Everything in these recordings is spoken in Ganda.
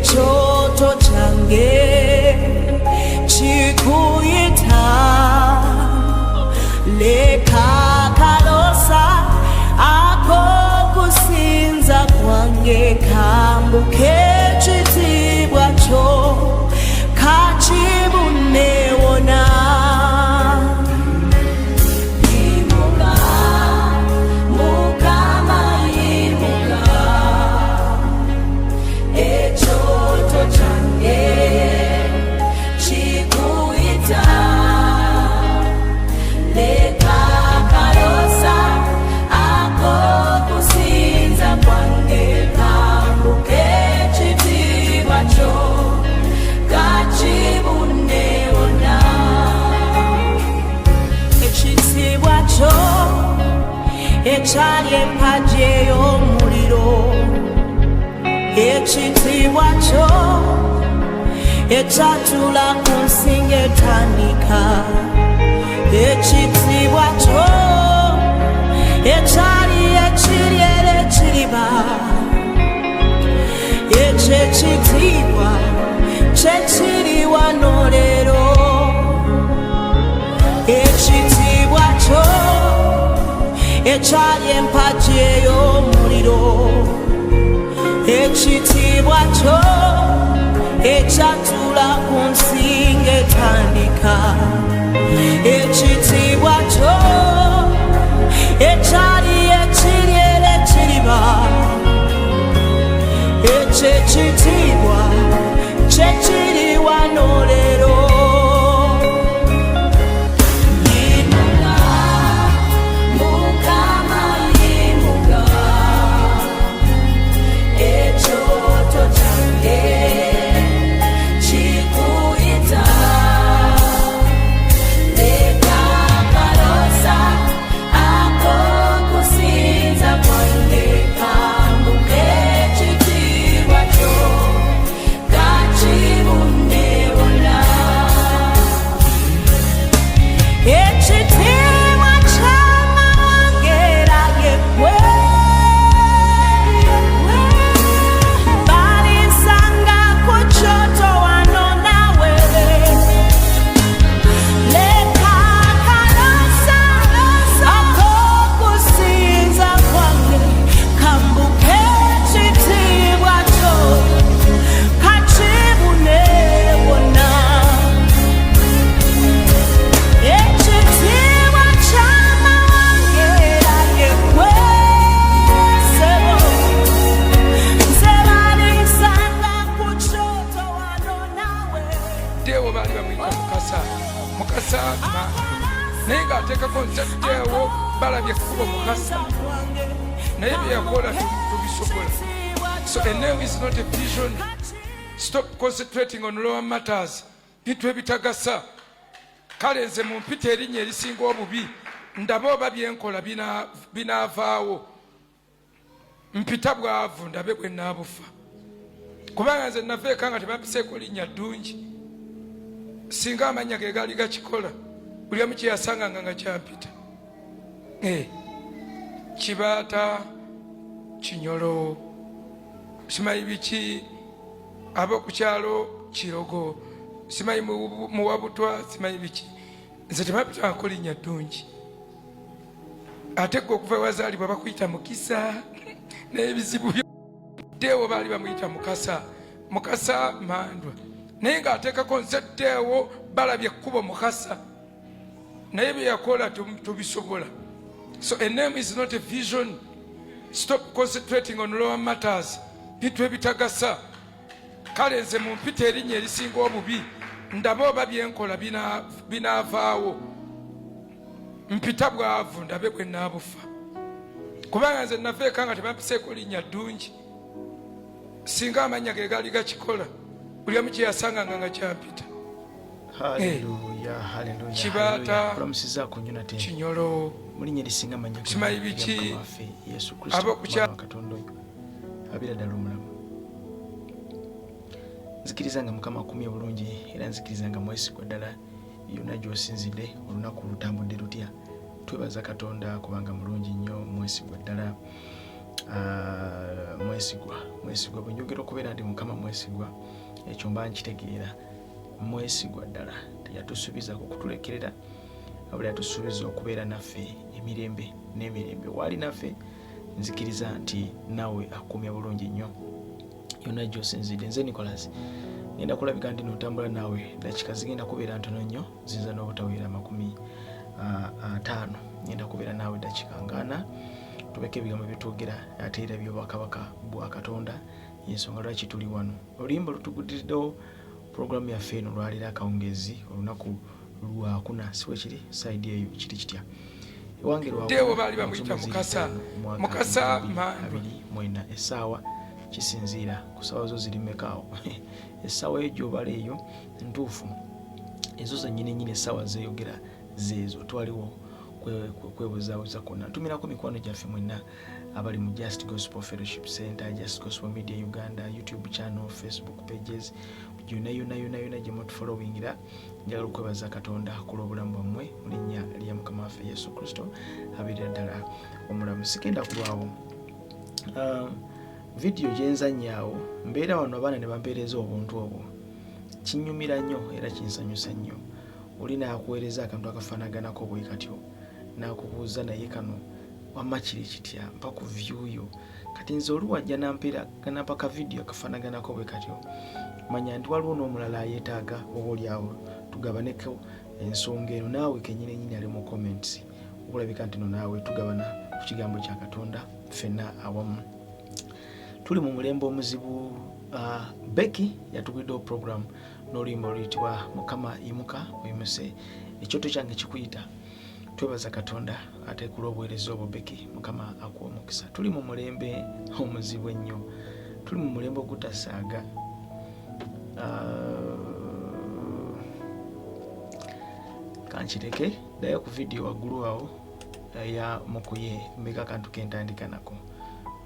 ekyoto kyange kikuyita leka kalosa akokusinza kwange kambuke ekitiibwa kyo kakibunewona ekyali empagi ey'omuliro ekitiibwa kyo ekyatula ku nsinga etandika ekitiibwa kyo ekyali ekiri era ekiriba ekyo ekitiibwa kyekiri wano leero ekitiibwa kyo ekyali empagi ey'omuliro ekitiibwa kyo ekyatula ku nsinga etandika ekitiibwa kyo ekyali ekiri era ekiriba ekyo ekitiibwa kyekiri wano leero nenga ateekako nzaddeewo balabye ekkubo mukasa naye byeyakola tubisobola. So a name is not a vision. Stop concentrating on lower matters. Bintu ebitagasa. Kale nze mu mpita erinnya erisinga obubi ndaba oba byenkola binaavaawo. Mpita bwavu ndabe bwe naabufa. Kubanga nze naveeka nga tebampiseeko linnya ddungi. Singa amanya ge gaali gakikola buli omu kye yasanganga nga kyampita. Kibaata, Kinyolo, simanyi biki, ab'oku kyalo Kirogo, simanyi Muwabutwa, simanyi biki. Nze tebampitangako linnya ddungi. Ate gwe okuva wazaalibwa bakuyita Mukisa n'ebizibu by'ewo baali bamuyita Mukasa. Mukasa Mandwa. Naye ng'ateekako nzaddeewo balabye ekkubo Mukasa. Naye byeyakola tubisobola. So a name is not a vision. Stop concentrating on lower matters. Bintu ebitagasa. Kale nze mu mpita erinnya erisinga obubi ndaba oba byenkola binaavaawo. Mpita bwavu ndabe bwe naabufa. Kubanga nze naveeka nga tebampiseeko linnya ddungi. Singa amanya ge gaali gakikola buli omu kye yasanganga nga kyampita. Haleluya, haleluya. Kibaata, Kinyolo, mulinnya lisinga amanya simanyi biki, Yesu Kristo ab'oku kyalo Katonda oyo abira ddala omulamu. Nzikiriza nga Mukama akumye bulungi era nzikiriza nga mwesigwa ddala yonna gy'osinzidde olunaku lutambudde lutya. Twebaza Katonda kubanga mulungi nnyo, mwesigwa ddala. mwesigwa bwe njogera okubeera nti Mukama mwesigwa, ekyo mba nkitegeera mwesigwa ddala. Teyatusuubiza kukutulekerera, wabula yatusuubiza okubeera naffe emirembe n'emirembe. Waali naffe nzikiriza nti naawe akuumya bulungi nnyo. Yonna gy'osinzidde. Nze Nicholas ngenda kulabika nti notambula naawe dakika zigenda kubeera ntono nnyo, ziyinza n'obutawera 50. Ngenda kubeera naawe dakika 40 tubeke ebigambo byetwogera ate era by'obwakabaka bwa Katonda, y'ensonga lwaki tuli wano. Oluyimba lutugudiriddewo puroguramu yaffe eno lwalira akawungezi olunaku lwakuna siwe kiri saidi eyo kiri kitya ewange lwawo baali bamuyita Mukasa Mandwa mwena essaawa kisinziira ku ssaawa zo ziri mmekaawo essaawa eyo gy'obala eyo ntuufu ezo zennyini essaawa zeeyogera zeezo twaliwo kwebuzaabuza kwonna. Ntumirako mikwano gyaffe mwenna abali mu Just Gospel Fellowship Center, Just Gospel Media Uganda, YouTube channel, Facebook pages, yonna gye mutufollowingira. Njagala okwebaza Katonda ku lw'obulamu bwammwe mu linnya lya Mukama waffe Yesu Kristo abeerera ddala omulamu. Sigenda kulwawo vidiyo gye nzannyaawo mbeera wano abaana ne bampeereza obuntu obwo. Kinnyumira nnyo era kinsanyusa nnyo. Oli naakuweereza akantu akafaanaganako bwe katyo n'akubuuza naye kano wamma kiri kitya mpa ku vyuyo. Kati nze oli wajja nampa ka vidiyo akafaanaganako bwe katyo, manya nti waliwo n'omulala ayeetaaga oboolyawo tugabaneko ensonga eno naawe kennyini ali mu comments okulabika nti no naawe tugabana ku kigambo kya Katonda ffenna awamu. Tuli mu mulembe omuzibu. Becky yatuguliddewo program n'oluyimba oluyitibwa Mukama yimuka oyimuse. Ekyoto kyange kikuyita. Twebaza Katonda ate ku lw'obuweereza obwo Becky, Mukama akuwa omukisa. Tuli mu mulembe omuzibu ennyo, tuli mu mulembe ogutasaaga. Kankireke ddayo ku vidiyo waggulu awo ya Mukuye mbeka akantu kentandika nako.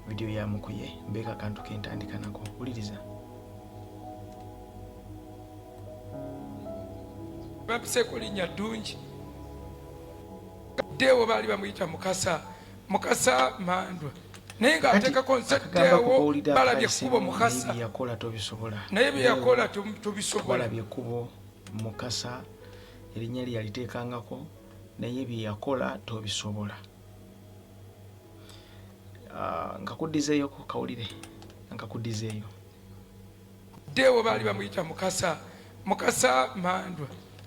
Vidiyo ya Mukuye mbeka akantu kentandika nako. Wuliriza. Bapiseko linnya ddungi. Dewo baali bamuyita Mukasa Mandwa naye ng'ateekako nze Dewo balabye ekkubo Mukasa naye bye yakola tobisobola. Balabye ekkubo Mukasa erinnya lye yaliteekangako naye bye yakola tobisobola. Nkakuddizeeyo kawulire nkakuddizeeyo. Dewo baali bamuyita Mukasa Mandwa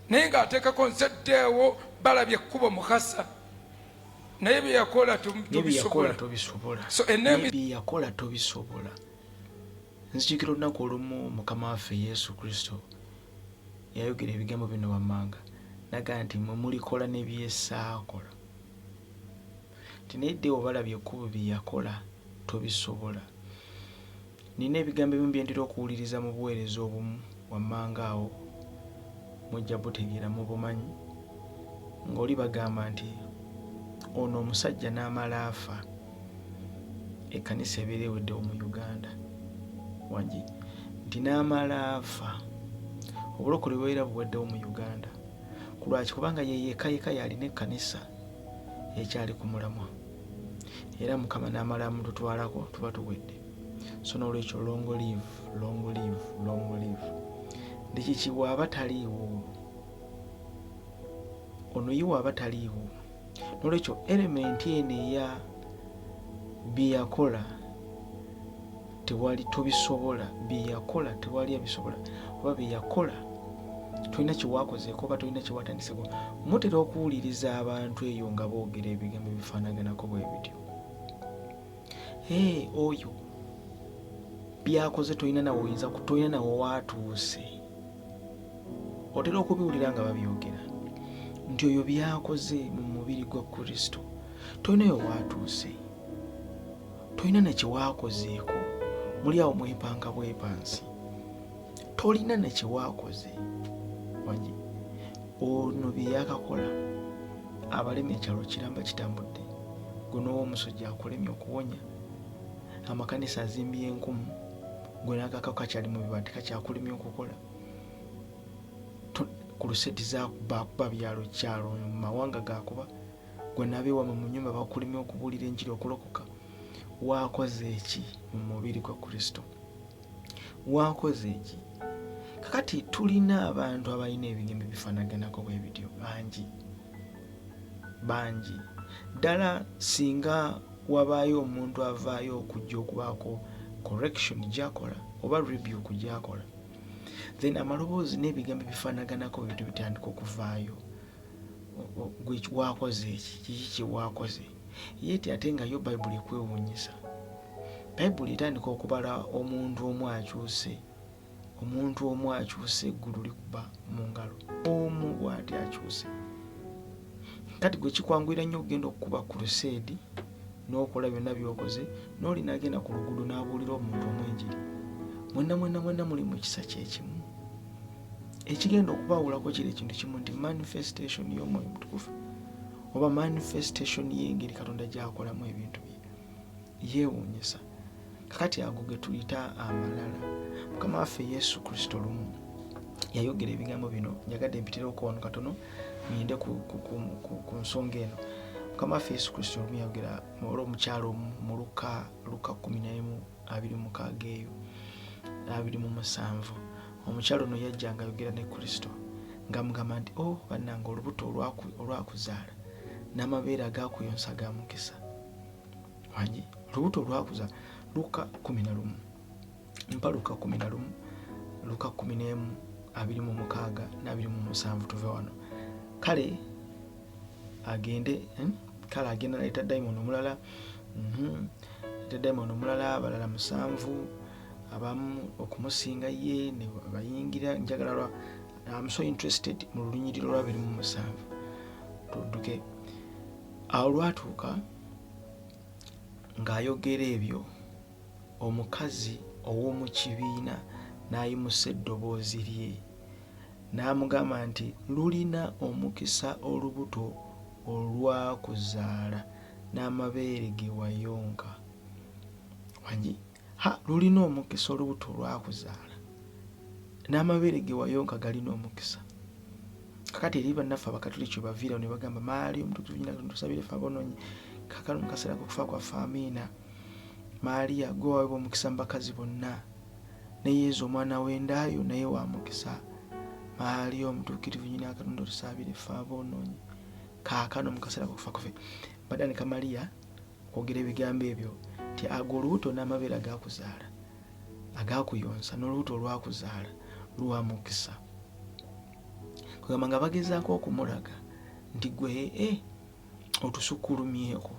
naye ng'ateekako nze Dewo balabye ekkubo Mukasa naye bye yakola tobisobola. So bye yakola tobisobola. Nzijukira olunaku olumu Mukama waffe Yesu Kristo yayogera ebigambo bino wammanga naga nti mwe mulikola ne byesaakola. Naye Dewo balabye ekkubo bye yakola tobisobola. Nina ebigambo ebimu bye ntera okuwuliriza mu buweereza obumu wammanga awo mujja butegeera mu bumanyi ng'oli bagamba nti ono omusajja n'amala afa ekkanisa ebeera eweddewo mu Uganda wangi nti n'amala afa obulokole bweera buweddewo mu Uganda ku lwaki kubanga ye yekka yalina ekkanisa ekyali ku mulamwa era Mukama n'amala amututwalako tuba tuwedde. So n'olwekyo long live ndiki bw'aba taliiwo ono yiwa aba taliiwo. N'olwekyo elementi eno eya bye yakola tewali tobisobola, bye yakola tewali abisobola, oba bye yakola tolina kyewakozeeko oba tolina kyewatandiseko. Mutera okuwuliriza abantu eyo nga boogera ebigambo ebifaanaganako bwe bityo. Oyo byakoze tolina nawe oyinza tolina nawe waatuuse. Otera okubiwulira nga babyogera nti oyo byakoze mu mubiri gwa Kristo tolinayo waatuuse, tolina nekyewakozeeko. Muli awo mwepanga bwepansi, tolina nekyewakoze. Wangi ono bye yakakola abalema ekyalo kiramba kitambudde, gwe n'ow'omusujja akulemye okuwonya, amakanisa azimbye enkumu, gwe n'akakako kakyali mu bibati kakyakulemye okukola. Ku luseti bakuba byalo kyalo mu mawanga gakuba, gwe n'abeewama mu nnyumba bakulemye okubuulira enjiri okulokoka. waakoze eki mu mubiri gwa Kristo? Waakoze eki? Kakati tulina abantu abalina ebigembe bifaanaganako bwe bityo bangi ddala. Singa wabaayo omuntu avaayo okujja okubaako correction gyakola oba rebuke gyakola, then amaloboozi n'ebigambo bifaanaganako bintu bitandika okuvaayo. Waakoze eki? Kiki kye waakoze? Yeti ate nga yo Bayibuli ekwewuunyisa. Bayibuli etandika okubala omuntu omu akyuse, eggulu likuba mu ngalo, omu bw'ati akyuse. Kati gwe kikwanguyira nnyo okugenda okukuba crusade n'okola byonna by'okoze, n'oli n'agenda ku luguudo n'abuulira omuntu omwenjiri. Mwenna muli mu kisa kyekimu. Ekigenda okubaawulako kiri ekintu kimu, nti manifestation y'Omwoyo Mutukuvu oba manifestation y'engeri Katonda gy'akolamu ebintu bye yeewuunyisa. Kakati ago ge tuyita amalala. Mukama waffe Yesu Kristo lumu yayogera ebigambo bino. Njagadde mpitireeko wano katono ngende ku nsonga eno. Mukama waffe Yesu Kristo lumu yayogera olw'omukyalo mu Luka 11:26 eyo 27. Omukyalo ono yajjanga ayogera ne Kristo ng'amugamba nti bannange, olubuto olwakuzaala n'amabeere agakuyonsa ga mukisa. Wangi olubuto olwakuzaala. Luka 11 mpa Luka 11 Luka 11:26 na27 tuve wano. Kale agenda n'ayita dayimoni omulala, abalala 7, abamu okumusinga ye ne bayingira. Njagala I'm so interested mu lunyiriro lwa 27. Tudduke awo lwatuuka ng'ayogera ebyo, omukazi ow'omu kibiina n'ayimusa eddoboozi lye n'amugamba nti, lulina omukisa olubuto olwakuzaala n'amabeere ge wayonka. Wangi lulina omukisa olubuto olwakuzaala n'amabeere ge wayonka galina omukisa. Kakati eri bannaffe Abakatoliki baviirawo ne bagamba Maali omutukuvu nnyo tusabire ffe aboonoonyi, kakano mu kaseera k'okufa kwaffe, amiina. Maaliya gwe waweebwa omukisa mu bakazi bonna, ne Yezu omwana w'endaayo naye wa mukisa. Maaliya omutuukirivu nnyina Katonda tusabire ffe aboonoonyi. Kaakano mu kaseera k'okufa kwaffe baddanika Maliya kwogera ebigambo ebyo nti ago olubuto n'amabeere agakuzaala agakuyonsa n'olubuto olwakuzaala luwa mukisa. Kugamba nga bagezaako okumulaga nti gwe otusukkulumyeko,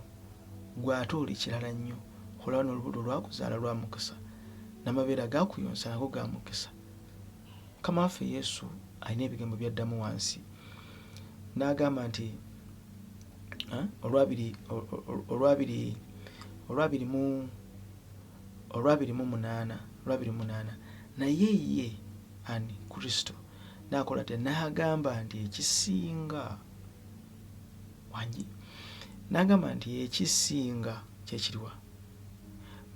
gwe ate oli kirala nnyo, olaba n'olubuto olwakuzaala lwa mukisa n'amabeere agakuyonsa nago ga mukisa. Mukama waffe Yesu alina ebigambo by'addamu wansi n'agamba nti olwabiri mu munaana naye ye ani Kristo n'akola atya, n'agamba nti ekisinga wangi, n'agamba nti ekisinga kyekiriwa,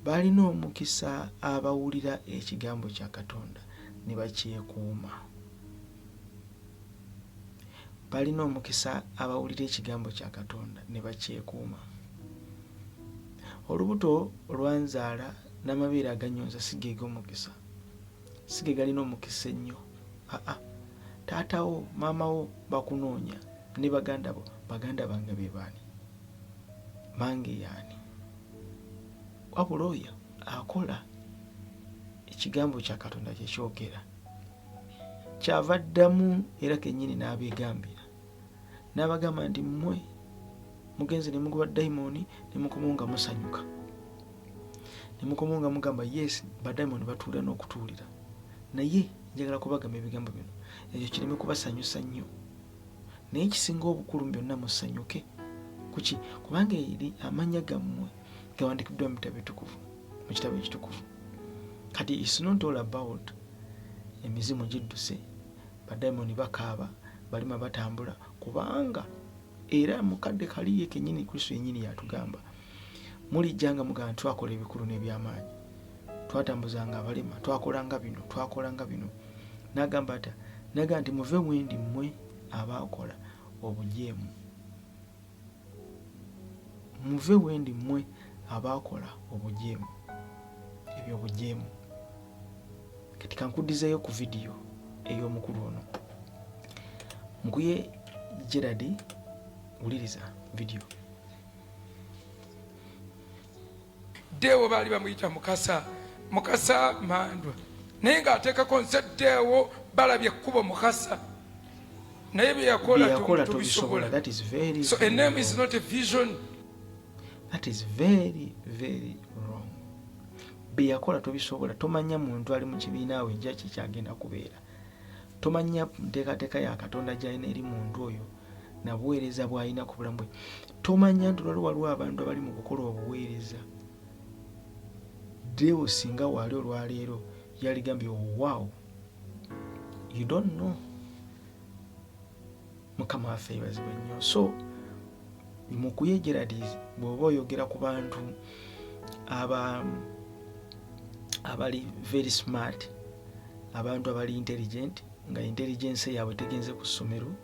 balina omukisa abawulira ekigambo kya Katonda ne bakyekuuma. Balina omukisa abawulira ekigambo kya Katonda ne bakyekuuma. Olubuto olwanzaala n'amabeere aganyonza si ge g'omukisa, si ge galina omukisa ennyo. Taatawo maamawo bakunoonya ne baganda bo, baganda bange be baani? Mange yaani? Wabula oyo akola ekigambo kya Katonda kye kyogera. Kyava addamu era kennyini n'abeegambira n'abagamba nti mmwe mugenze ne mugoba dayimooni ne mukomawo nga musanyuka, ne mukomawo nga mugamba yes badayimooni batuula n'okutuulira. Naye njagala kubagamba ebigambo bino ekyo kireme kubasanyusa nnyo, naye ekisinga obukulu byonna musanyuke. Kuki? Kubanga eri amannya gammwe gawandiikiddwa mu kitabo ekitukuvu. Kati it's not all about emizimu gidduse, badayimooni bakaaba, balima batambula, kubanga era mukadde kali ye kennyini Kristo yennyini yatugamba mulijjanga mugamba twakola ebikulu n'ebyamaanyi, twatambuzanga abalema, twakolanga bino. N'agamba ati naga nti muve wendi mmwe abaakola obujeemu, muve wendi mmwe abaakola obujeemu ebyobujeemu. Kati kankuddizeeyo ku vidiyo ey'omukulu ono. Nkuye Gerald, wuliriza vidiyo. Deewo baali bamuyita Mukasa Mandwa, naye ng'ateekako nze Deewo balabye ekkubo Mukasa, naye bye yakola tobisobola. That is very, so a name is not a vision. That is very, very wrong. Bye yakola tobisobola. Tomanya muntu ali mu kibiina awo ejja kikyagenda kubeera. Tomanya nteekateeka ya Katonda gy'alina eri muntu oyo na buweereza bw'alina ku bulamu bwe. Tomanya nti waliwo abantu abali mu kukola obuweereza. Deewo singa wali olwaleero yaligambye wow, you don't know. Mukama waffe yeebazibwe nnyo. So mukuye Gerald, bw'oba oyogera ku bantu abali very smart, abantu abali intelligent, nga intelligence yaabwe tegenze ku ssomero,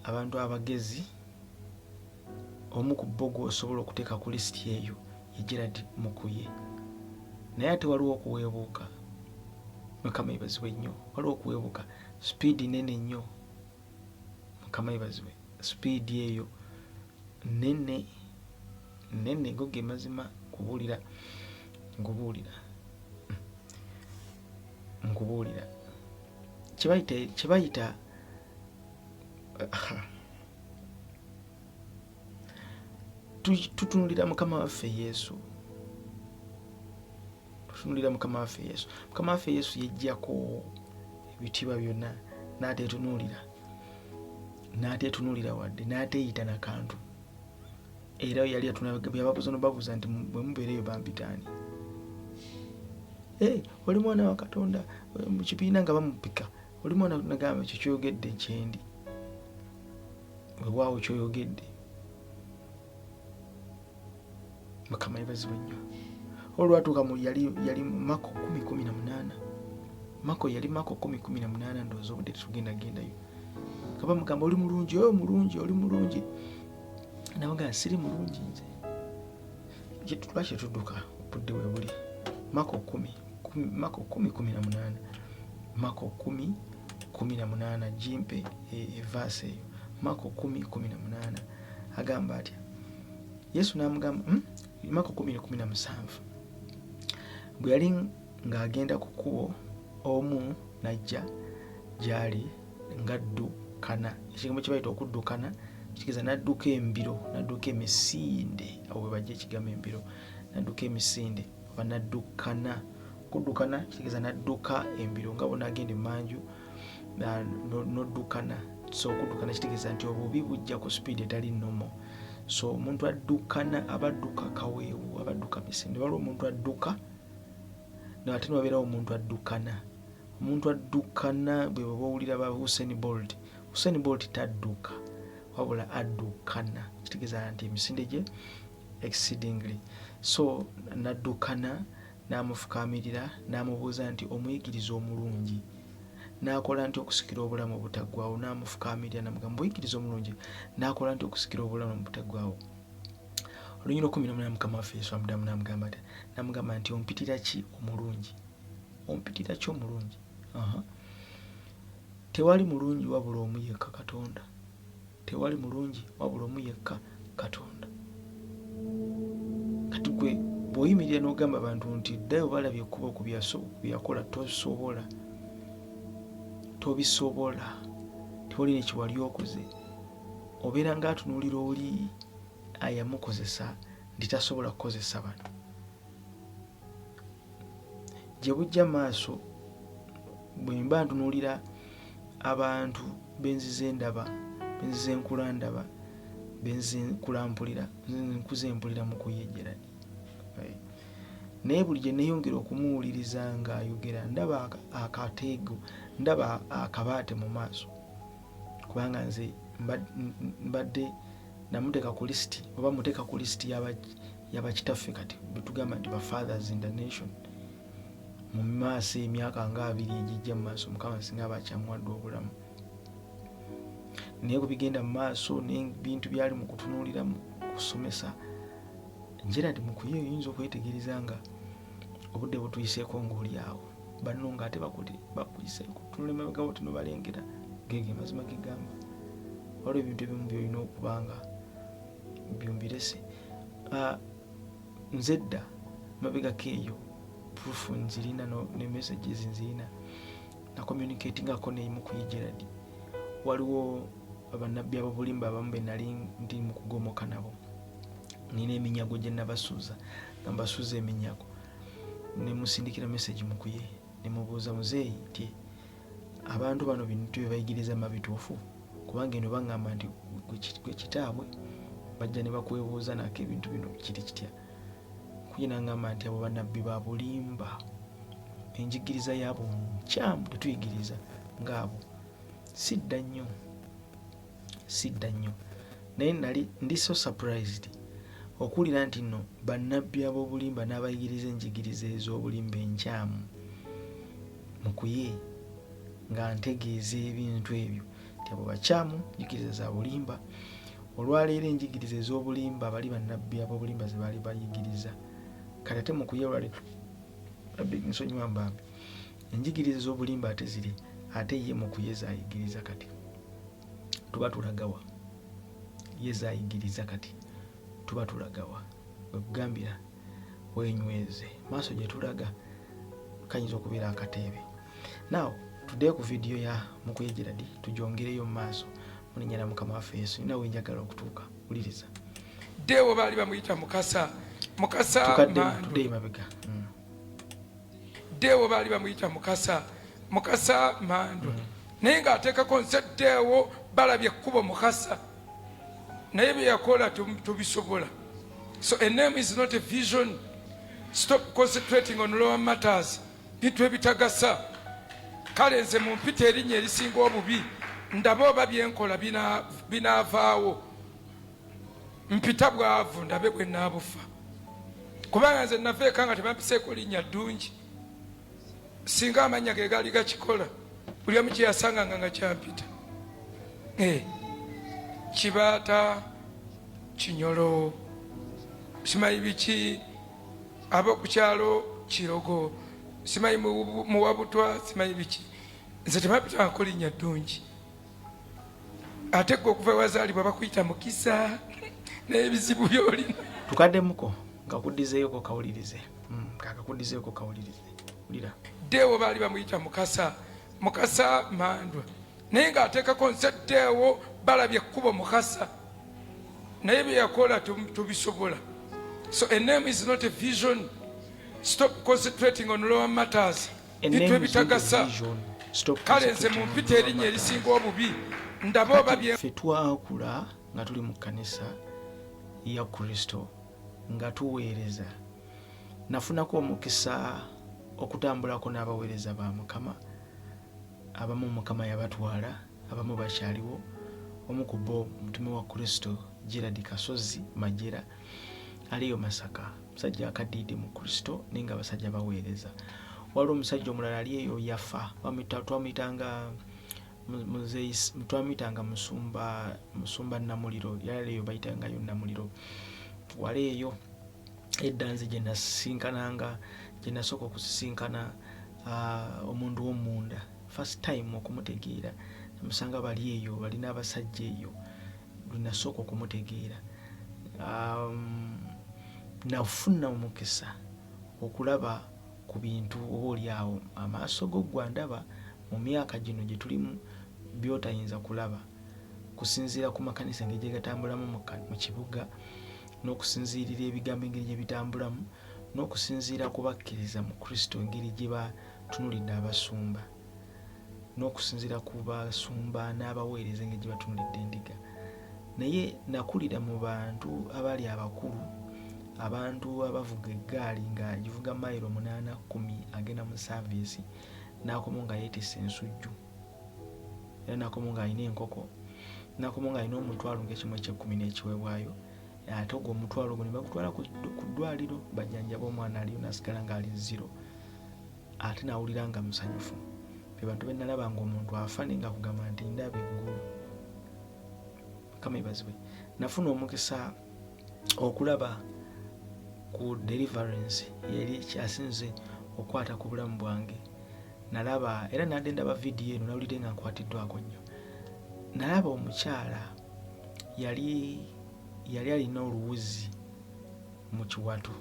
abantu abagezi, omu ku bo gw'osobola okuteeka ku lisiti eyo ye Gerald Mukuye. Naye ate waliwo okuweebuuka. Mukama yeebazibwe nnyo. Waliwo okuweebuuka, speed nene nnyo. Mukama yeebazibwe. Speed eyo nene go ge mazima kubuulira nkubuulira kyebayita tutunulira Mukama waffe Yesu. Mukama waffe Yesu yejjako ebitiibwa byonna n'ateetunuulira wadde n'ateeyita nakantu. Era yali ababuuza nobabuuza nti bwe mubeereyo bampitaani. Oli mwana wa Katonda mu kibiina nga bamupika. Oli mwana nagamba ekyo kyoyogedde kyendi. Weewaawo kyoyogedde. Mukama yeebazibwe nnyo. Olwatuuka yali Mako 10:18. Mako yali Mako 10:18 ndowooza obudde tetugendagendayo. Kaba mugamba oli mulungi, oli mulungi. Nawe siri mulungi nze. Lwaki tudduka obudde we buli. Mako 10:18. Mako 10:18 jimpe verse eyo. Mako 10:18 agamba atya. Yesu n'amugamba Mako 10:17. Bwe yali ng'agenda ku kkubo, omu n'ajja gy'ali ng'addukana. Ekigambo kye bayita okuddukana kitegeeza n'adduka embiro, n'adduka emisinde. Awo bwe bajja ekigambo embiro, n'adduka emisinde oba n'addukana. Okuddukana kitegeeza n'adduka embiro nga bona agenda emmanju n'oddukana. So okuddukana kitegeeza nti obubi bujja ku speed etali nnomo. So omuntu addukana abadduka kaweewu, abadduka misinde. Waliwo omuntu adduka ate niwabeerawo omuntu addukana. Omuntu addukana bwe bawulira ba Usain Bolt. Usain Bolt tadduka wabula addukana, kitegeeza nti emisinde gye exceedingly. So n'addukana n'amufukaamirira n'amubuuza nti omuyigiriza omulungi n'akola nti okusikira obulamu obutaggwaawo. N'amufukaamirira n'amugamba omuyigiriza omulungi n'akola nti okusikira obulamu obutaggwaawo. Olunyira 18 Mukama waffe Yesu amuddamu n'amugamba ati, n'amugamba nti ompitira ki omulungi? Ompitira ki omulungi? Tewali mulungi wabula omu yekka Katonda. Tewali mulungi wabula omu yekka Katonda. Kati gwe bw'oyimirira n'ogamba abantu nti ddayo balabye ekkubo ku byakola, tobisobola. Tewali ne kiwali okoze. Obeera ng'atunuulira oli ayamukozesa nti tasobola kukozesa bano. Gye bujja maaso bwe mba ntunuulira abantu benzize ndaba, benzize nkula ndaba, benzize nkulampulira, nkuze mpulira mu kuyejjera. Naye buli gye neeyongera okumuwuliriza ng'ayogera ndaba akateego, ndaba akabaate mu maaso. Kubanga nze mbadde namuteeka ku lisiti, oba muteeka ku lisiti y'abakitaffe kati betugamba nti ba fathers in the nation. Mu maaso emyaka nga 2 egijja mu maaso Mukama singa abakyamuwadde obulamu. Naye bwe bigenda mu maaso n'ebintu byali mu kutunuulira mu kusomesa Gerald Mukuye oyinza okwetegereza nga obudde butuyiseeko ng'oli awo banno ng'ate bakuyiseeko tunula emabega wo tinobalengera gege mazima gegamba waliwo ebintu ebimu byolina okubanga byumbirese. Nze dda mabegako eyo proof nzirina ne messages nzirina na communicatingako ne Mukuye Gerald. Waliwo abannabbi ab'obulimba abamu be nali ndi mu kugomoka nabo, nina eminyago gye nabasuuza nga mbasuuza eminyago, ne musindikira message Mukuye ne mubuuza muzeeyi nti abantu bano bintu bye bayigiriza mabituufu, kubanga eno baŋŋamba nti gwe kitaabwe bajja ne bakwebuuza nako ebintu bino kiri kitya. Mukuye n'aŋŋamba nti abo bannabbi ba bulimba, enjigiriza yaabo nkyamu tetuyigiriza ng'abo. Sidda nnyo naye nali ndi so surprised okuwulira nti nno bannabbi ab'obulimba n'abayigiriza enjigiriza ez'obulimba enkyamu Mukuye nga ntegeeza ebintu ebyo nti abo bakyamu njigiriza za bulimba. Olwaleero enjigiriza ez'obulimba bali bannabbi ab'obulimba ze baali bayigiriza kati ate Mukuye olwaleero nsonyiwa mbambi enjigiriza ez'obulimba ate ziri ate ye Mukuye zayigiriza kati tuba tulagawa ye zayigiriza kati tuba tulagawa wekugambira wenyweze maaso gye tulaga kayinza okubeera akateebe. Now tuddeyo ku vidiyo ya Mukuye Gerald tujongereyo mu maaso mulinyana Mukama waffe Yesu nawe njagala okutuuka uliriza dewo baali bamuyita Mukasa tuddeyo mabega dewo baali bamuyita Mukasa Mandwa naye ng'ateekako nze dewo balabye ekkubo Mukasa naye bye yakola tubisobola. So a name is not a vision. Stop concentrating on lower matters. Bintu ebitagasa. Kale nze mumpita erinnya erisinga obubi ndabe oba byenkola binaavaawo. Mpita bwavu ndabe bwe naabufa. Kubanga nze nafeeka nga tebampiseeko linnya ddungi. Singa amannya ge gaali gakikola buli omu kye yasanganga nga kyampita. Kibaata, Kinyolo, simanyi biki, ab'oku kyalo Kirogo, simanyi Muwabutwa, simanyi biki. Nze tebapitangako linnya ddungi. Ate gwe okuva wazaalibwa bakuyita Mukisa n'ebizibu by'olina. Tukaddemuko nga kuddizeeyoko kawulirize. Kakakuddizeeyoko kawulirize. Ulira. Dewo baali bamuyita Mukasa Mandwa naye ng'ateekako nze dewo balabye ekkubo Mukasa naye bye yakola tubisobola. So a name is not a vision. Stop concentrating on lower matters. Bintu ebitagasa. Kale nze mumpita erinnya erisinga obubi ndabe oba ffe twakula nga tuli mu kkanisa ya Kristo nga tuweereza nafunako omukisa okutambulako n'abaweereza ba Mukama. Abamu Mukama yabatwala, abamu bakyaliwo. Omu ku bo mutume wa Kristo Gerald Kasozi Majera aliyo Masaka, musajja akaddiide mu Kristo naye nga basajja baweereza. Waliwo omusajja omulala ali eyo yafa twamuyitanga Musumba Namuliro, yali eyo bayitangayo Namuliro. Wali eyo edda nze gye nasinkananga gye nasooka okusisinkana omundu w'omunda first time okumutegeera namusanga bali eyo balina abasajja eyo lunasooka okumutegeera. Nafuna omukisa okulaba ku bintu obaoli awo amaaso go gwandaba mu myaka gino gye tulimu byotayinza kulaba kusinziira ku makanisa engeri gye gatambulamu mu kibuga n'okusinziirira ebigambo engeri gye bitambulamu n'okusinziira ku bakkiriza mu Kristo engeri gye batunulidde abasumba n'okusinziira ku basumba n'abaweereza engeri gye batunulidde endiga. Naye nakulira mu bantu abali abakulu, abantu abavuga eggaali nga givuga mayiro 8-10 agenda mu saavisi n'akomo nga yeetisse ensujju era n'akomo nga alina enkoko n'akomo nga alina omutwalo ng'ekimu eky'ekkumi n'ekiweebwayo. Ate ogwo omutwalo gwo ne bagutwala ku ddwaliro bajjanjaba omwana aliyo n'asigala ng'ali 0 ate n'awulira nga musanyufu. Be bantu be nalaba ng'omuntu afa naye nga kugamba nti ndaba eggulu. Kama ibazibwe nafuna omukisa okulaba ku deliverance yali kyasinze okukwata ku bulamu bwange. Nalaba era nadde ndaba vidiyo eno nawulidde nga nkwatiddwako nnyo. Nalaba omukyala yali alina oluwuzi mu kiwato,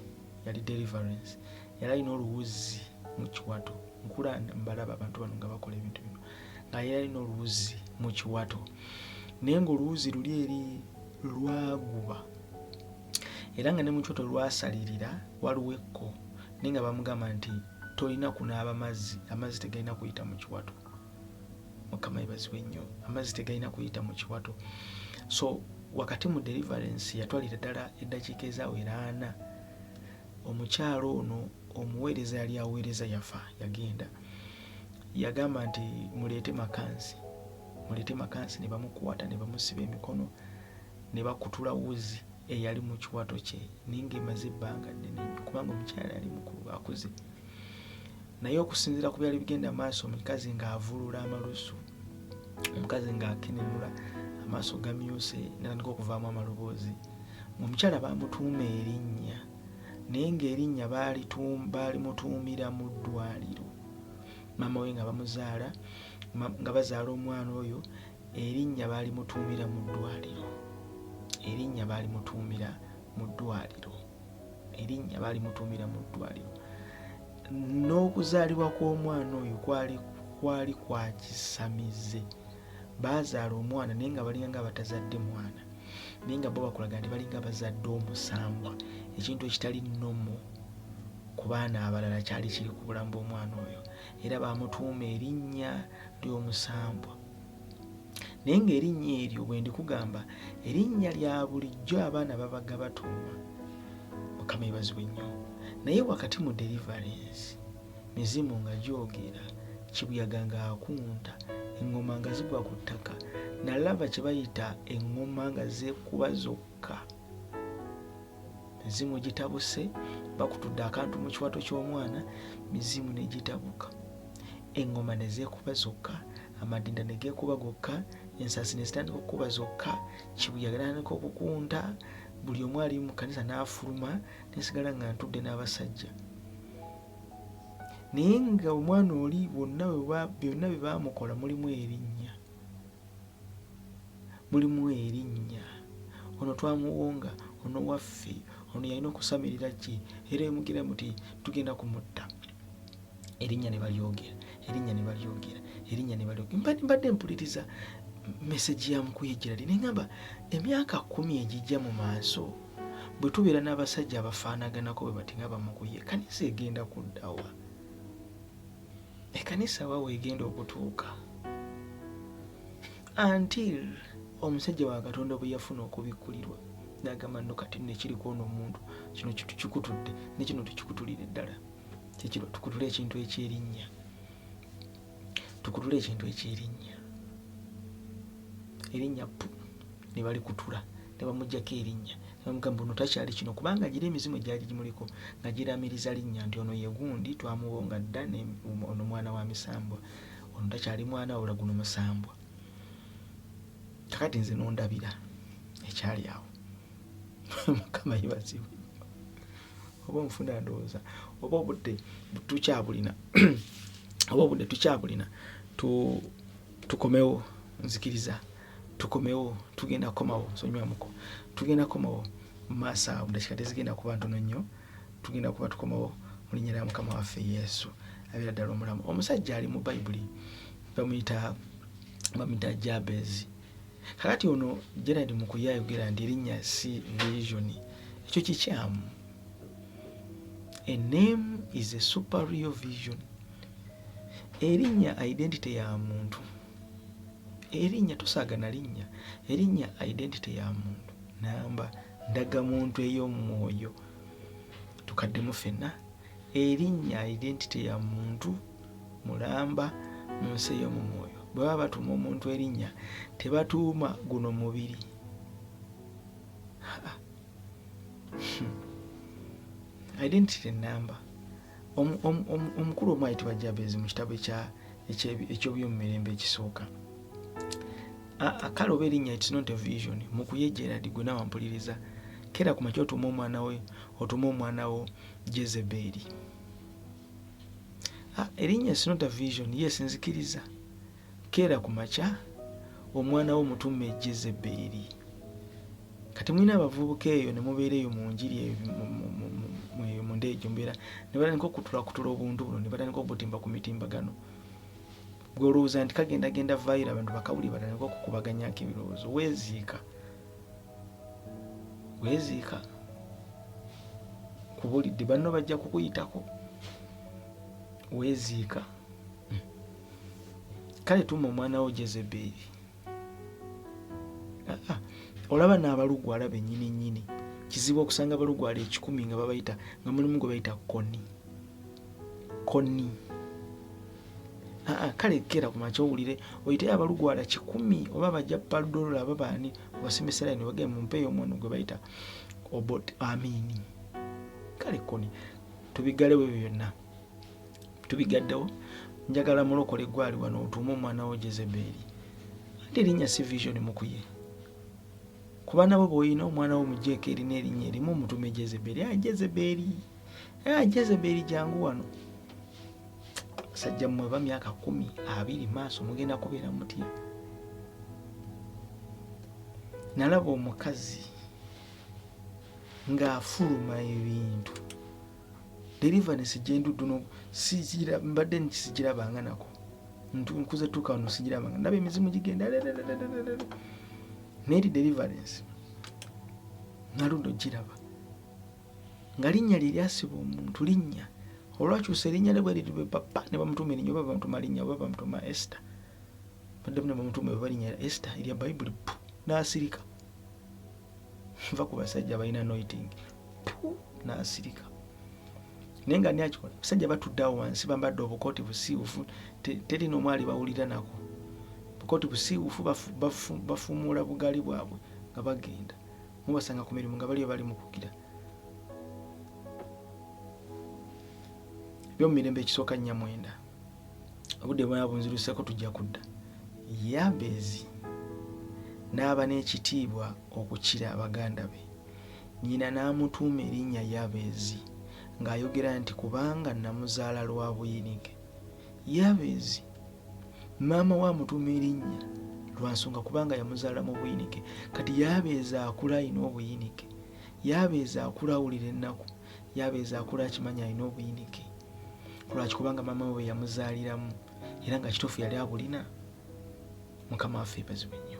yali deliverance, yali alina oluwuzi mu kiwato. Nkula mbalaba abantu bano nga bakola ebintu bino, nga yali alina oluwuzi mu kiwato, naye ng'oluwuzi luli eri lwaguba era nga ne mu kyoto lwasalirira waliwo ekko, naye nga bamugamba nti tolina kunaaba amazzi tegalina kuyita mu kiwato. Mukama yebazibwe nnyo, amazzi tegalina kuyita mu kiwato. So wakati mu deliverance yatwalira ddala eddakiika ezawera 4. Omukyalo ono omuweereza yali aweereza yafa, yagenda, yagamba nti muleete makansi, ne bamukwata ne bamusiba emikono ne bakutula wuzi eyali mu kiwato kye, naye ng'emaze ebbanga ddene nnyo kubanga omukyala yali mukulu akuze. Naye okusinziira ku byali bigenda maaso, omukazi ng'avulula amalusu, omukazi ng'akenenula, amaaso gamyuse n'atandika okuvaamu amaloboozi. Omukyala baamutuuma erinnya, naye ng'erinnya baalimutuumira mu ddwaliro. Maama we nga bamuzaala, nga bazaala omwana oyo, erinnya baalimutuumira mu ddwaliro. N'okuzaalibwa kw'omwana oyo kwali kwakisamize. Baazaala omwana naye nga balinga nga batazadde mwana, naye nga bo bakulaga nti balinga bazadde omusambwa, ekintu ekitali nnomo ku baana abalala kyali kiri ku bulamu bw'omwana oyo, era baamutuuma erinnya ly'omusambwa. Naye ng'erinnya eryo bwe ndikugamba, erinnya lya bulijjo abaana babaga batuuma. Mukama yebazibwe nnyo. Naye wakati mu deliverance, mizimu nga gyogera, kibuyaga ng'akunta, eŋŋoma nga zigwa ku ttaka. Nalaba kye bayita eŋŋoma nga zeekuba zokka. Mizimu gitabuse, bakutudde akantu mu kiwato ky'omwana, mizimu ne gitabuka. Eŋŋoma ne zeekuba zokka, amadinda ne geekuba gokka, ensasi ne zitandika okukuba zokka, kibuyaga n'atandika okukunta. Buli omu ali mu kkanisa n'afuluma, nesigala nga ntudde n'abasajja. Naye nga omwana oli byonna bye baamukola mulimu erinnya. Ono twamuwonga, ono waffe, ono yalina okusamirira ki, era emugira muti tugenda kumutta. Erinnya ne balyogera. Mbadde mpuliriza message ya mukuyejjera li, neŋŋamba emyaka 10 egijja mu maaso bwe tubeera n'abasajja abafaanaganako bwe bati nga bamukuye, ekkanisa egenda kuddawa? Ekkanisa wa weegenda okutuuka? Until omusajja wa Katonda bwe yafuna okubikkulirwa n'agamba nno kati nno ekiri kw'ono omuntu kino tukikutudde ne kino tukikutulire ddala. Kyekiro tukutule ekintu eky'erinnya. Erinnya ne balikutula ne bamuggyako erinnya, ne bamugamba ono takyali kino, kubanga gira emizimu gyali gimuliko nga giramiriza linnya nti ono ye gundi twamuwonga dda, ono mwana wa misambwa, ono takyali mwana wabula guno musambwa. Kakati nze nondabira ekyali awo. Mukama yebazibwe. Oba nfuna ndowooza oba obudde tukyabulina tukomewo, nzikiriza tukomewo, tugenda komawo, sonywamuko, tugenda komawo mu maaso awo, dakiika tezigenda kuba ntono nnyo, tugenda kuba tukomawo mu linnya lya Mukama waffe Yesu abeera ddala omulamu. Omusajja ali mu Bayibuli bamuyita Jabezi. Kakati ono Gerard Mukuya ayogera nti erinnya si vision. Ekyo kikyamu. A name is a superior vision. Erinnya identity ya muntu. Erinnya tosaagana linnya. Erinnya identity ya muntu. Namba ndaga muntu ey'omwoyo. Tukaddemu ffenna. Erinnya identity ya muntu mulamba mu nsi ey'omu mwoyo. Bwe baba batuuma omuntu erinnya tebatuuma guno mubiri. Identity number. Omukulu omu ayitibwa Jabezi mu kitabo eky'ebyomumirembe ekisooka. Kale oba erinnya it's not a vision. Mukuyejjera gwe nawe mpuliriza Keera ku makya otuuma omwana wo Jezeberi. Erinnya is not a vision. Yes, nzikiriza. Keera ku makya omwana wo mutume Jezeberi. Kati mwina abavubuka eyo ne mubeera eyo mu njiri mu ndeejo mbeera ne batandika okutula obuntu buno ne batandika obutimba ku mitimbagano. Gwe olowooza nti kagenda vaira abantu bakawuli batandika okukubaganyako ebirowoozo. Weeziika kubulidde banno bajja kukuyitako. Weeziika. Kale tuma omwana wo Jezeberi. Olaba n'abalugwala bennyini. Kizibu okusanga abalugwala 10 nga babayita nga mulimu gwe bayita koni. Kale keera ku makya owulire oyite abalugwala 10 oba bajja paludolola aba baani obasemesera ne bagenda mu mpeeyo omwana gwe bayita Amini. Kale koni tubigalewo byonna. Tubigaddewo. Njagala mulokole gwali wano otuuma omwana wo Jezeberi. Ate erinnya si vision mukuye. Kuba nabo bw'olina omwana wo mujeeko erina erinnya erimu omutume Jezeberi. Jezeberi jangu wano. Sajja mmwe ba myaka 10, 20 maaso mugenda kubeera mutya. Nalaba omukazi ng'afuluma ebintu. Deliverance gyenduduno mbadde nsigirabanga nako. Nkuze tuka wano sigirabanga. Ndaba emizimu gigenda. Neri deliverance. Nalundo giraba. Nga linnya liryasiba omuntu linnya. Olwakyusa erinnya ne bwe liri papa ne bamutuma erinnya oba bamutuma linnya oba bamutuma Esther. Badde ne bamutuma bwe linnya Esther erya Bible n'asirika. Nva ku basajja balina anointing. N'asirika. Naye nga nyakikola basajja batuddawo wansi bambadde obukooti busiiwufu teri n'omwali bawulira nako. Bukooti busiiwufu bafuumuula bugali bwabwe nga bagenda. Mubasanga ku mirimu nga bali mu kugira. Byomirembe ekisooka 4 obudde bwabunziruseeko tujja kudda. Yabezi n'aba n'ekitiibwa okukira abaganda be. Nnyina n'amutuuma erinnya Yabezi ng'ayogera nti kubanga namuzaala lwa buyinike. Yabezi maama we amutuuma erinnya lwa nsonga kubanga yamuzaala mu buyinike. Kati Yabezi akula alina obuyinike. Yabezi akula awulira ennaku. Yabezi akula akimanya alina obuyinike. Lwaki kubanga maama we yamuzaaliramu era nga kituufu yali abulina. Mukama waffe yeebazibwe nnyo.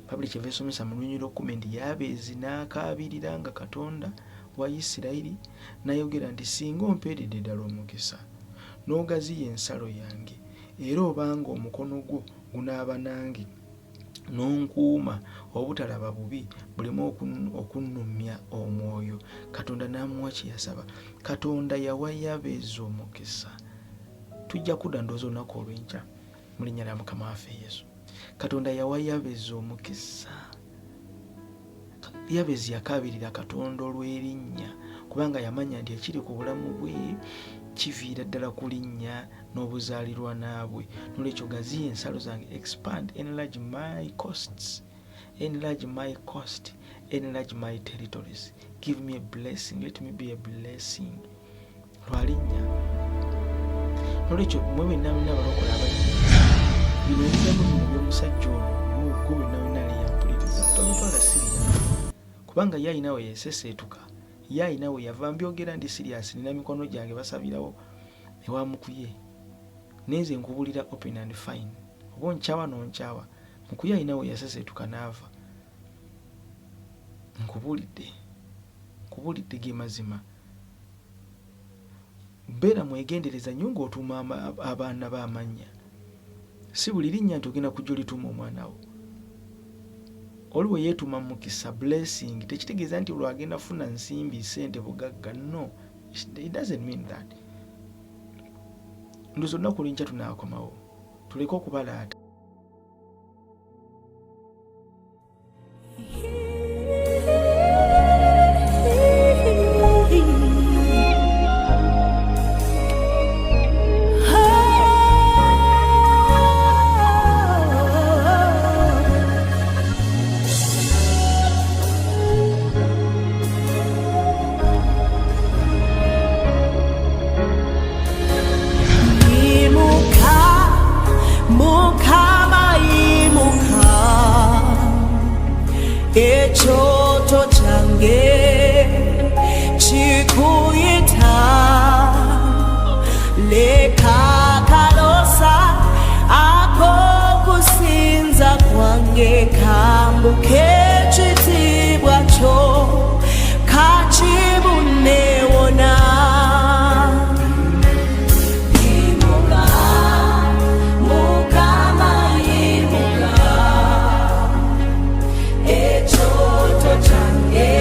Pabuli kyeva esomesa mu Lunyiriro 10 nti Yabezi n'akaabiriranga Katonda wa Isirayiri n'ayogera nti singa ompeeredde ddala omukisa n'ogaziya ensalo yange era obanga omukono gwo gunaaba nange n'onkuuma obutalaba bubi bulemu okunnumya omwoyo. Katonda n'amuwa kye yasaba. Katonda yawa Yabezi omukisa. Tujja kudda ndowooza olunaku olw'enkya mu linnya lya Mukama waffe Yesu. Katonda yawa Yabezi omukisa. Yabezi yakaabirira Katonda olw'erinnya kubanga yamanya nti ekiri ku bulamu bwe kiviira ddala ku linnya n'obuzaalirwa naabwe. Nolwekyo gaziya ensalo zange. Expand, enlarge my costs, enlarge my cost, enlarge my territories. Give me a blessing. Let me be a blessing. Lwalinnya. Nolwekyo mwe benna balokola abalinnya. Bino ebigambo bino by'omusajja ono gwe benna yampuliriza. Tobitwala siriya. Kubanga ye alina we yeeseseetuka. Ye alina we yava mbyogera ndi serious nina mikono gyange basabirawo ewamukuye. Neze nkubulira open and fine. Oba nkyawa n'onkyawa. Mukuye alina we yaseseetuka n'ava. Nkubulidde ge mazima. Beera mwegendereza nnyo ng'otuuma abaana b'amannya. Si buli linnya nti ogenda kujja olituuma omwana wo. Oliwo yeetuma mukisa blessing tekitegeeza nti olwagenda funa nsimbi sente bugagga. No, it doesn't mean that. Ndozo olunaku lwenkya tunaakomawo tuleke okubalaata. ekyoto kyange kikuyita leka kalosa ak'okusinza kwange kambuke ekitiibwa kyo kakibunewona yimuka mukama yimuka ekyoto kyange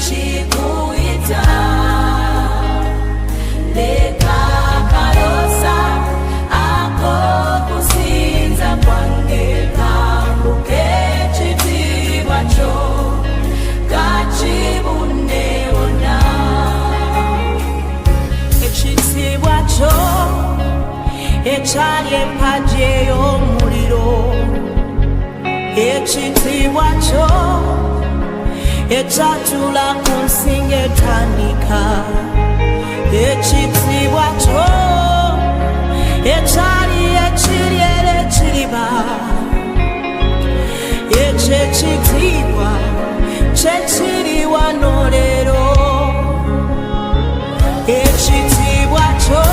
kikuyita leka kalosa ak'okusinza kwange kambuke ekitiibwa kyo kakibunewona ekitiibwa kyo ekyali empagi ey'omuliro ekitiibwa kyo ekyatula ku nsinga etandika ekitiibwa kyo ekyali ekiryera ekiriba ekyo ekitiibwa kyekiri wano leero ekitiibwa kyo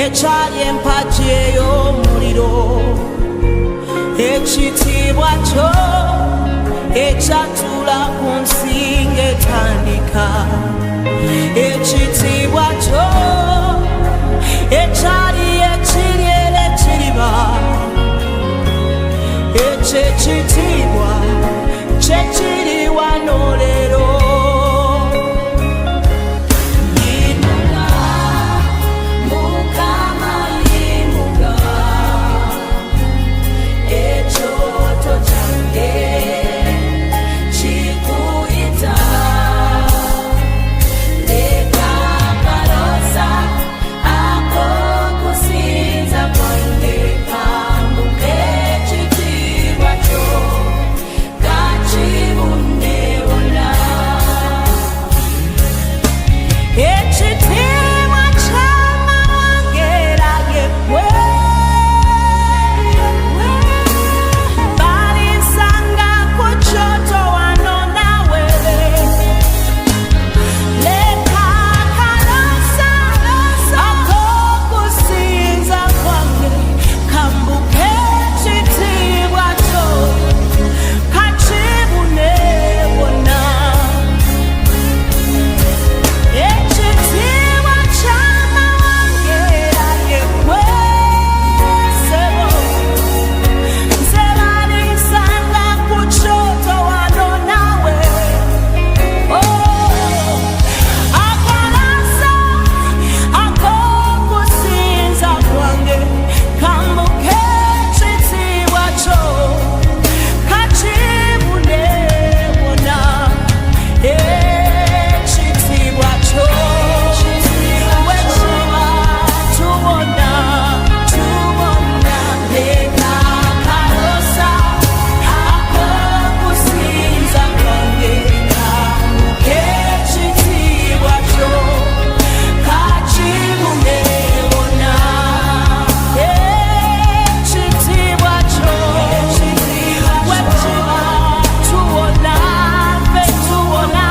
ekyali empagi ey'omuliro ekitiibwa kyo ekyatula ku nsinga etandika ekitiibwa kyo ekyali ekiryera ekiriba ekyo ekitiibwa kyekiri wano leero yimuka mukama yimuka ekyoto kyange kikuyita leka kalosa ak'okusinza kwange kambuke ekitiibwa kyo kakibunewona ekitiibwa ky'amawanga era yeggwe balinsanga ku kyoto wano nawe leka kalosa ak'okusinza kwange kambuke ekitiibwa kyo kakibunewona ekitiibwa ky'amawanga era yeggwe sebo nze balinsanga ku kyoto wano nawe akalosa ak'okusinza kwange kambuke ekitiibwa kyo kakibunewona ekitiibwa kyo wekiba tubona leka kalosa ak'okusinza kwange kambuke ekitiibwa kyo kakibunewona ekitiibwa kyo wekiba tubona ffe tubona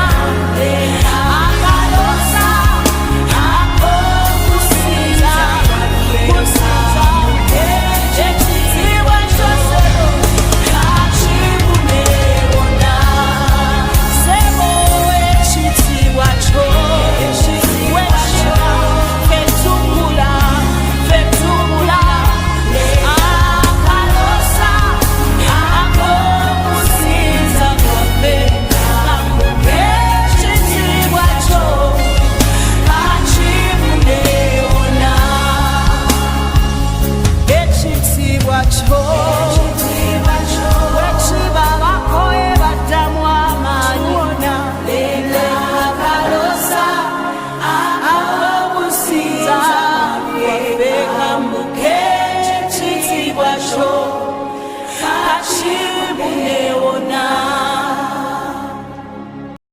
akalosa ak'okusinza ekitiibwa kyo sebo kakibunewona sebo ekitiibwa kyo wekiba ffe tubula akalosa ak'okusinza kwange kambuke ekitiibwa kyo kakibunewona ekitiibwa kyo